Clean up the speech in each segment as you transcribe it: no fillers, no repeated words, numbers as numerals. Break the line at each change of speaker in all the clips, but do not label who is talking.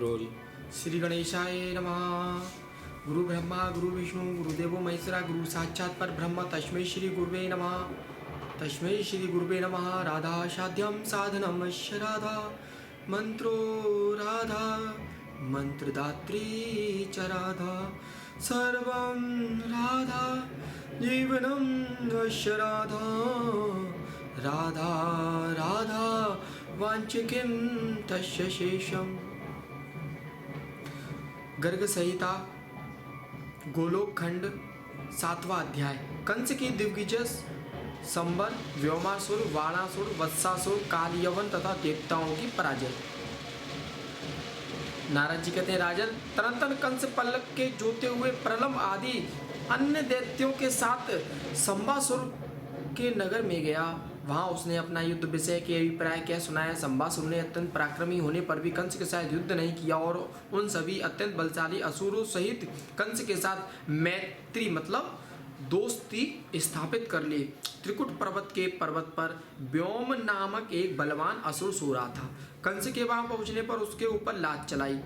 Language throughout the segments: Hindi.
रोल। श्री गणेशाय नमः। गुरु ब्रह्मा गुरु विष्णु गुरुदेवो महेश्वरा गुरु साक्षात् पर ब्रह्म तस्मै श्री गुरुवे नमः। तस्मै श्री गुरुवे नमः। राधा साध्यम साधनम राधा मंत्रो राधा मंत्रदात्री च राधा सर्वं राधा जीवनं राधा राधा राधा वाञ्छिकिं तस्य शेषम्। गर्ग संहिता गोलोक खंड 7वां अध्याय। कंस की दिग्विजय संबर व्योमासुर वाणासुर वत्सासुर काल यवन तथा देवताओं की पराजय। नारद जी कहते हैं, राजन तदनंतर कंस पल्लव के जोते हुए प्रलम आदि अन्य दैत्यों के साथ संबासुर के नगर में गया। वहां उसने अपना युद्ध विषय के अभिप्राय क्या सुनाया। संबासुर ने अत्यंत पराक्रमी होने पर भी कंस के साथ युद्ध नहीं किया और उन सभी अत्यंत बलशाली असुरों सहित कंस के साथ मैत्री मतलब दोस्ती स्थापित कर ली। त्रिकुट पर्वत के पर्वत पर व्योम नामक एक बलवान असुर सो रहा था। कंस के वहां पहुंचने पर उसके ऊपर लात चलाई।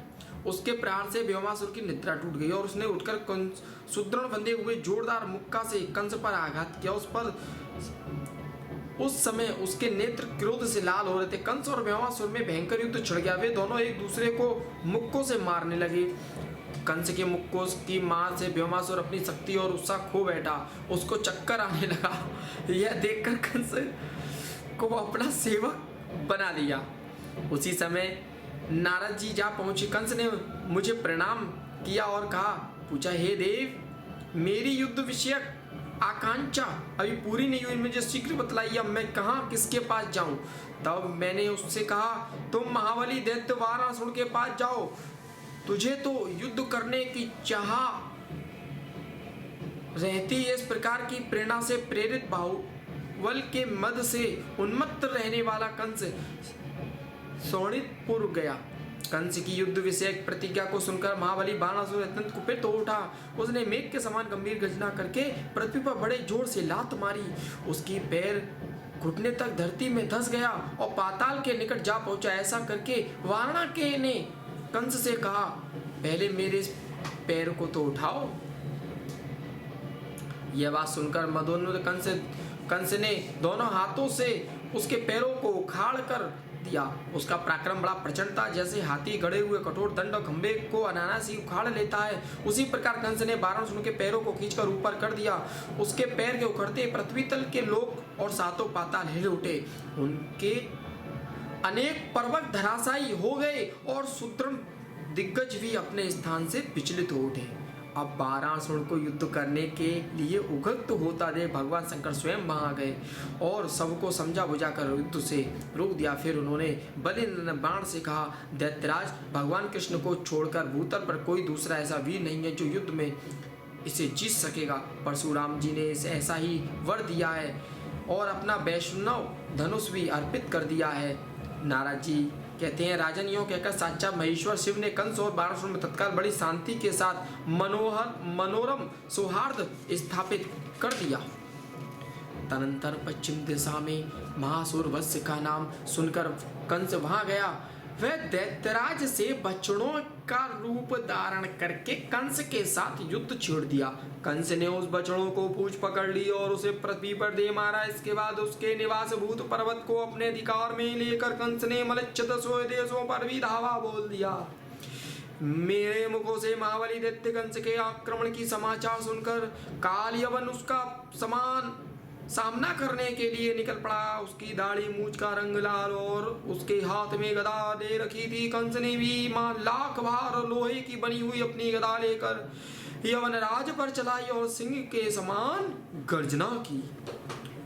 उसके प्राण से व्योमासुर की निद्रा टूट गई और उसने उठकर सुदृढ़ बंधे हुए जोरदार मुक्का से कंस पर आघात किया। उस समय उसके नेत्र क्रोध से लाल हो रहे थे। कंस और व्योमासुर में भयंकर युद्ध छिड़ गया। वे दोनों एक दूसरे को मुक्कों से मारने लगे। कंस के मुक्कों की मार से व्योमासुर अपनी शक्ति और उत्साह खो बैठा। उसको चक्कर आने लगा। यह देखकर कंस को अपना सेवक बना लिया। उसी समय नारद जी जा पहुंचे। कंस ने मुझे प्रणाम किया और पूछा, हे देव, मेरी युद्ध विषयक आकांक्षा अभी पूरी नहीं हुई, मुझे शीघ्र बतलाइए, अब मैं कहाँ किसके पास जाऊं। तब मैंने उससे कहा, तुम महाबली दैत्य वारासुर के पास जाओ। तुझे तो युद्ध करने की चाह रहती है। इस प्रकार की प्रेरणा से प्रेरित बाहुबल के मद से उन्मत्त रहने वाला कंस शोणितपुर गया। कंस की युद्ध विषयक प्रतिज्ञा को सुनकर महाबली बाणासुर अत्यंत कुपित हो उठा। उसने मेघ के समान गंभीर गर्जना करके पृथ्वी पर बड़े जोर से लात मारी। उसकी पैर घुटने तक धरती में धंस गया और पाताल के निकट जा पहुंचा। ऐसा करके वारणा ने कंस से कहा, पहले मेरे पैर को तो उठाओ। यह बात सुनकर मदोन्मत्त कंस ने दोनों हाथों से उसके पैरों को उखाड़ कर दिया। उसका पराक्रम बड़ा प्रचंड था। जैसे हाथी गड़े हुए कठोर दंड खंबे को अनायास ही उखाड़ लेता है, उसी प्रकार कंस ने वारासुर के पैरों को खींचकर ऊपर कर दिया। उसके पैर के उखड़ते पृथ्वी तल के लोक और सातों पाताल हिल उठे। उनके अनेक पर्वत धराशायी हो गए और सुदृढ़ दिग्गज भी अपने स्थान से विचलित हो उठे। अब वारासुर को युद्ध करने के लिए उद्युक्त होता देख भगवान शंकर स्वयं वहां गए और सबको समझा बुझाकर युद्ध से रोक दिया। फिर उन्होंने बलि बाण से कहा, दैत्यराज, भगवान कृष्ण को छोड़कर भूतल पर कोई दूसरा ऐसा वीर नहीं है जो युद्ध में इसे जीत सकेगा। परशुराम जी ने इसे ऐसा ही वर दिया है और अपना वैष्णव धनुष भी अर्पित कर दिया है। नारद जी कहते हैं, राजन यूं कहकर साक्षात महेश्वर शिव ने कंस और वारासुर में तत्काल बड़ी शांति के साथ मनोरम सौहार्द स्थापित कर दिया। तदनंतर पश्चिम दिशा में महासुर वत्स का नाम सुनकर कंस वहां गया। वह दैत्यराज से बछड़ों का रूप धारण करके कंस के साथ युद्ध छेड़ दिया। कंस ने उस बछड़ों को पूंछ पकड़ ली और उसे पृथ्वी पर दे मारा। इसके बाद उसके निवास भूत पर्वत को अपने अधिकार में लेकर कंस ने मलच्छत देशों पर भी धावा बोल दिया। मेरे मुखों से महाबली दैत्य कंस के आक्रमण की समाचार सुनकर काल यवन उसका सामना करने के लिए निकल पड़ा। उसकी दाढ़ी मूछ का रंग लाल और उसके हाथ में गदा दे रखी थी। कंस ने भी लाख भार लोहे की बनी हुई अपनी गदा लेकर यवन राज पर चलाई और सिंह के समान गर्जना की।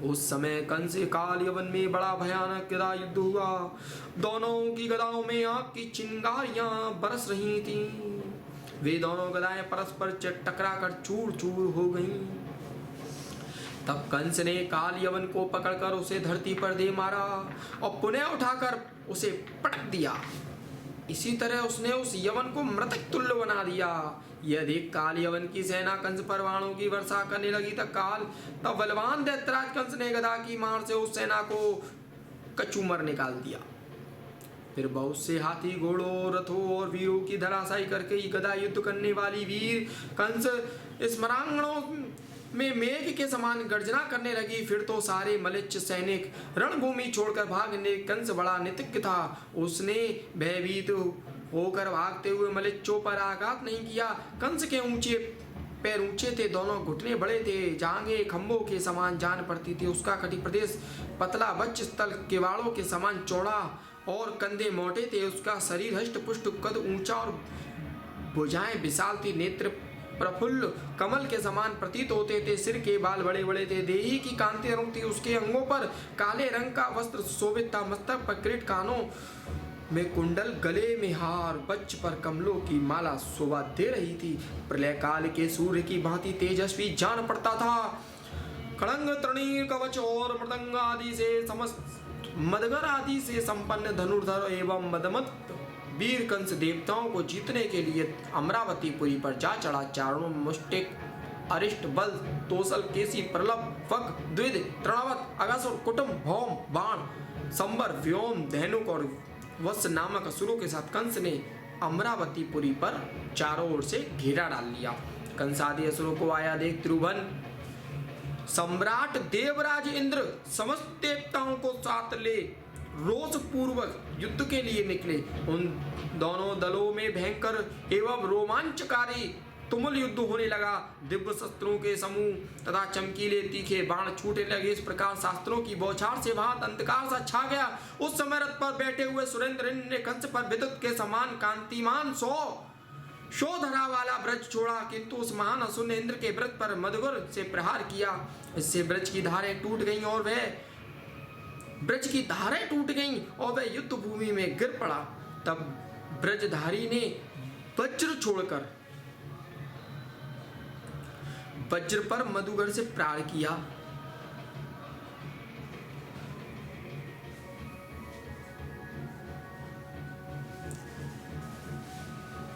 उस समय कंस काल यवन में बड़ा भयानक गदा युद्ध हुआ। दोनों की गदाओं में आग की चिंगारियां बरस रही थीं। वे दोनों गदाएं परस्पर टकरा कर चूर चूर हो गईं। तब कंस ने काल यवन को पकड़कर उसे धरती पर दे मारा और पुनः उठाकर उसे पटक दिया। इसी तरह उसने उस यवन को मृतक तुल्य बना दिया। यह देख काल यवन की सेना कंस पर बाणों की वर्षा करने लगी। तब बलवान दैत्यराज कंस ने गदा की मार से उस सेना को कचूमर निकाल दिया। फिर बहुत से हाथी घोड़ों रथों और वीरों की धराशायी करके ही गदा युद्ध करने वाली वीर कंस स्मरांगणों में मेघ के समान गर्जना करने लगी। फिर तो सारे मलिच्छ सैनिक रणभूमि छोड़कर भागने। कंस बड़ा नितज्ञ था, उसने भयभीत होकर भागते हुए मलिच्छों पर आघात नहीं किया। कंस के ऊंचे पैर ऊंचे थे, दोनों घुटने बड़े थे, जांघें खंभों के समान जान पड़ती थी। उसका कटी प्रदेश पतला वक्ष स्थल किवाड़ों के समान चौड़ा और कंधे मोटे थे। उसका शरीर हष्ट पुष्ट, कद ऊंचा और भुजाएं विशाल थी। नेत्र प्रफुल्ल कमल के समान प्रतीत होते थे। सिर के बाल बड़े बड़े थे, देही की कांति अरुण थी। उसके अंगों पर काले रंग का वस्त्र शोभित था, मस्तक पर किरीट, कानों में कुंडल, गले में हार, वक्ष पर कमलों की माला शोभा दे रही थी। प्रलय काल के सूर्य की भांति तेजस्वी जान पड़ता था। खड़ंग, तृणीर, कवच और मृदंग आदि से समस्त मदगर आदि से संपन्न धनुर्धर एवं मदमत वीर कंस देवताओं को जीतने के लिए अमरावतीपुरी पर जा चढ़ा। चारों मुष्टिक, अरिष्ट, बल, तोसल, केसी, प्रलभ, फग, द्विज, तृणावत, अगासुर, कुटुम, भौम, बाण, संबर, व्योम, धेनुक और वत्स नामक असुरों के साथ कंस ने अमरावतीपुरी पर चारों ओर से घेरा डाल लिया। कंस आदि असुरों को आया देख त्रिभुवन सम्राट देवराज इंद्र समस्त देवताओं को साथ ले रोष पूर्वक युद्ध के लिए निकले। उन दोनों दलों में भयंकर एवं रोमांचकारी तुमुल युद्ध होने लगा। दिव्य शस्त्रों के समूह तथा चमकीले तीखे बाण छूटने लगे। इस प्रकार शास्त्रों की बौछार से वहां अंधकार सा छा गया। उस समय रथ पर बैठे हुए सुरेंद्र ने कंस पर विद्युत के समान कांतिमान शोधरा वाला ब्रज छोड़ा, किंतु उस महान असुर ने इंद्र के ब्रज पर मधुगर से प्रहार किया। इससे ब्रज की धारें टूट गईं और वह युद्ध भूमि में गिर पड़ा। तब ब्रजधारी ने वज्र पर मधुगर से प्रहार किया।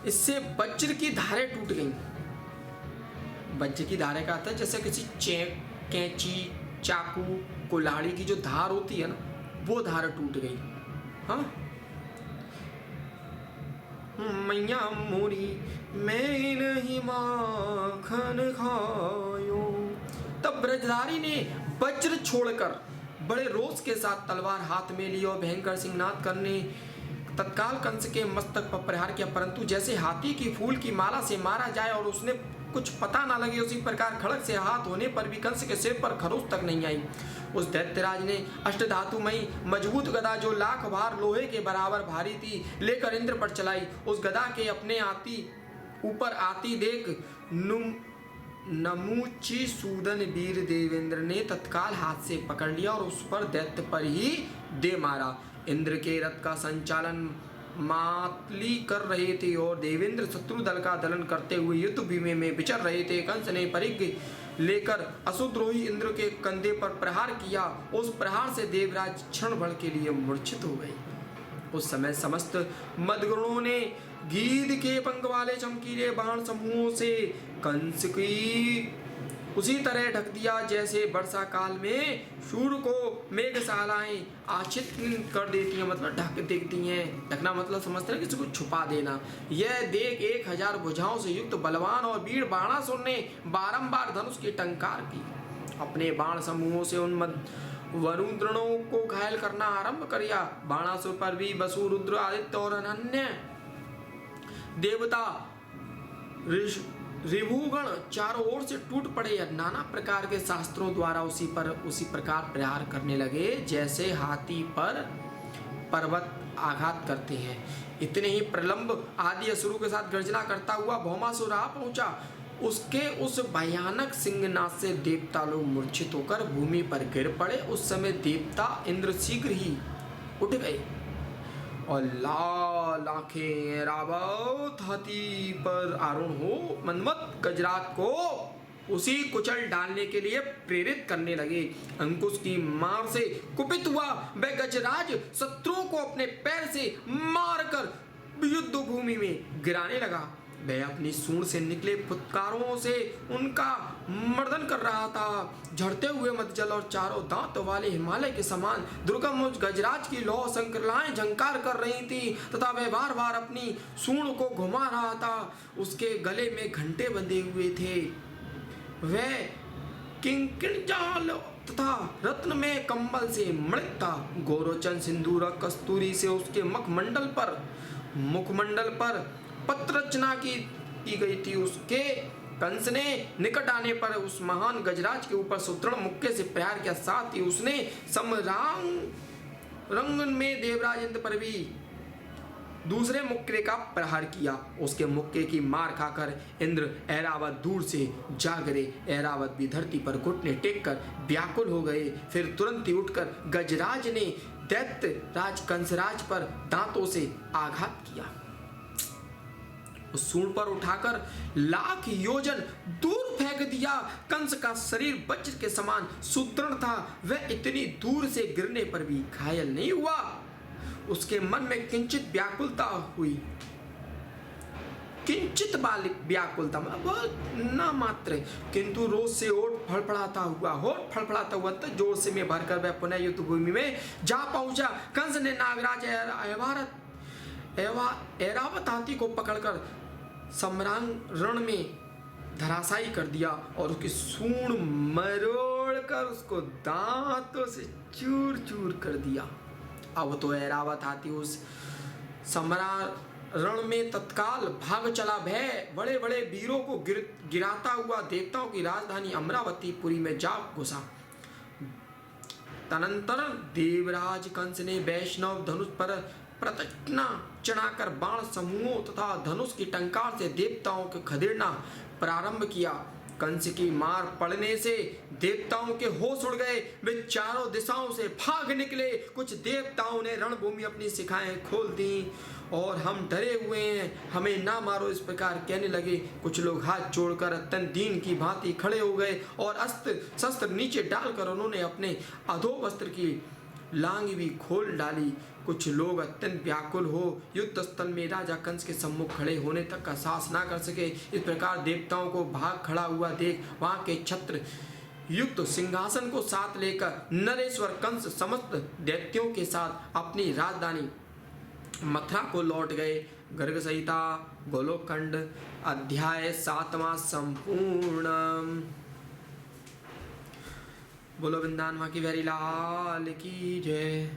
इससे वज्र की धारें टूट गईं। वज्र की धारें का अर्थ है जैसे किसी कैंची, चाकू, कुल्हाड़ी की जो धार होती है ना, वो धार टूट गई। हाँ, मैया मोरी मैं नहीं माखन खायो। तब ब्रजधारी ने वज्र छोड़कर बड़े रोष के साथ तलवार हाथ में ली और भयंकर सिंहनाद करने तत्काल कंस के मस्तक पर प्रहार किया। परंतु जैसे हाथी की फूल की माला से मारा जाए और उसने कुछ पता ना लगे, उसी प्रकार खड़ग से हाथ होने पर भी कंस के सिर पर खरोच तक नहीं आई। उस दैत्यराज ने अष्टधातुमयी मजबूत गदा जो लाख भार लोहे के बराबर भारी थी लेकर इंद्र पर चलाई। उस गदा के अपने ऊपर आती देख नमूची सूदन वीर देवेंद्र ने तत्काल हाथ से पकड़ लिया और उस पर दैत्य पर ही दे मारा। इंद्र के रथ का संचालन मातली कर रहे थे और देवेंद्र शत्रु दल का दलन करते हुए युद्ध भूमि में विचर रहे थे। कंस ने परिघ लेकर असुद्रोही इंद्र के कंधे पर प्रहार किया। उस प्रहार से देवराज क्षण भर के लिए मूर्छित हो गए। उस समय समस्त मदगुणों ने गीध के पंख वाले चमकीले बाण समूहों से कंस की उसी तरह ढक दिया जैसे वर्षा काल में सूर्य को मेघशालाएं आच्छादित कर देती हैं, मतलब ढक देती हैं। ढकना मतलब समझते हैं किसी को छुपा देना। यह देख 1000 भुजाओं से युक्त बलवान और वीर बाणासुर ने बारंबार धनुष की टंकार की। अपने बाण समूहों से उन वरुद्रणों को घायल करना आरंभ कर दिया। बाणासुर पर भी वसु, रुद्र, आदित्य और अन्य देवता ऋभुगण चारों ओर से टूट पड़े। नाना प्रकार के शास्त्रों द्वारा उसी प्रकार प्रहार करने लगे जैसे हाथी पर पर्वत आघात करते हैं। इतने ही प्रलंब आदि असुरों के साथ गर्जना करता हुआ भौमासुर आ पहुंचा। उसके उस भयानक सिंहनाद से देवता लोग मूर्छित होकर भूमि पर गिर पड़े। उस समय देवता इंद्र शीघ्र ही उठ गए और लाल आंखें रावत हाथी पर आरूढ़ हो मनमत गजराज को उसी कुचल डालने के लिए प्रेरित करने लगे। अंकुश की मार से कुपित हुआ वह गजराज शत्रुओं को अपने पैर से मारकर युद्ध भूमि में गिराने लगा। वह अपनी सूंड से निकले फुटकारों से उनका मर्दन कर रहा था। झड़ते हुए मध्यजल और चारों दांतों वाले हिमालय के समान दुर्गम उस गजराज की लौ संकरलाएं झंकार कर रही थी तथा वह बार बार अपनी सूंड को घुमा रहा था। उसके गले में घंटे बंधे हुए थे। वह किंकिण जाल तथा रत्न में कंबल से मणित था। गोरोचन सिंदूर और कस्तूरी से उसके मुखमंडल पर पत्र रचना की गई थी। उसके कंस ने निकट आने पर उस महान गजराज के ऊपर सुदृढ़ मुक्के से प्रहार किया। साथ ही उसने समरांग में देवराज इंद्र पर भी दूसरे मुक्के का प्रहार किया। उसके मुक्के की मार खाकर इंद्र ऐरावत दूर से जा गिरे। ऐरावत भी धरती पर घुटने टेक कर व्याकुल हो गए। फिर तुरंत ही उठकर गजराज ने दैत्य राज कंसराज पर दांतों से आघात किया। उस सूंड पर उठाकर लाख योजन दूर फेंक दिया। कंस का शरीर वज्र के समान सुदृढ़ था। वह इतनी दूर से गिरने पर भी घायल नहीं हुआ। उसके मन में किंचित व्याकुलता हुई। किंचित व्याकुलता बहुत न मात्र, किंतु रोज से होठ फड़फड़ाता हुआ तो जोर से में भरकर वह पुनः युद्ध भूमि में जा पहुंचा। कंस ने नागराज ऐरावत हाथी को पकड़कर सम्रांग रण में धराशायी कर दिया और उसकी सूंड मरोड़कर उसको दांतों से चूर चूर कर दिया। अब तो ऐरावत हाथी उस रण में तत्काल भाग चला। भय बड़े बड़े वीरों को गिराता हुआ देवताओं की राजधानी अमरावतीपुरी में जा घुसा। तदनंतर देवराज कंस ने वैष्णव धनुष पर प्रदक्षिणा चढ़ाकर बाण समूहों तथा धनुष की टंकार से देवताओं को खदेड़ना प्रारंभ किया। कंस की मार पड़ने से देवताओं के होश उड़ गए। वे चारों दिशाओं से भाग निकले। कुछ देवताओं ने रणभूमि अपनी शिखाएं खोल दी और हम डरे हुए हैं, हमें ना मारो, इस प्रकार कहने लगे। कुछ लोग हाथ जोड़कर अत्यंत दीन की भांति खड़े हो गए और अस्त्र शस्त्र नीचे डालकर उन्होंने अपने अधो वस्त्र की लांग भी खोल डाली। कुछ लोग अत्यंत व्याकुल हो युद्ध स्थल में राजा कंस के सम्मुख खड़े होने तक का साहस ना कर सके। इस प्रकार देवताओं को भाग खड़ा हुआ देख वहां के छत्र युक्त सिंहासन को साथ लेकर नरेश्वर कंस समस्त दैत्यों के साथ अपनी राजधानी मथुरा को लौट गए। गर्ग संहिता गोलोकखंड अध्याय 7वां संपूर्ण। बोलो वृंदावन की बिहारी लाल की जय।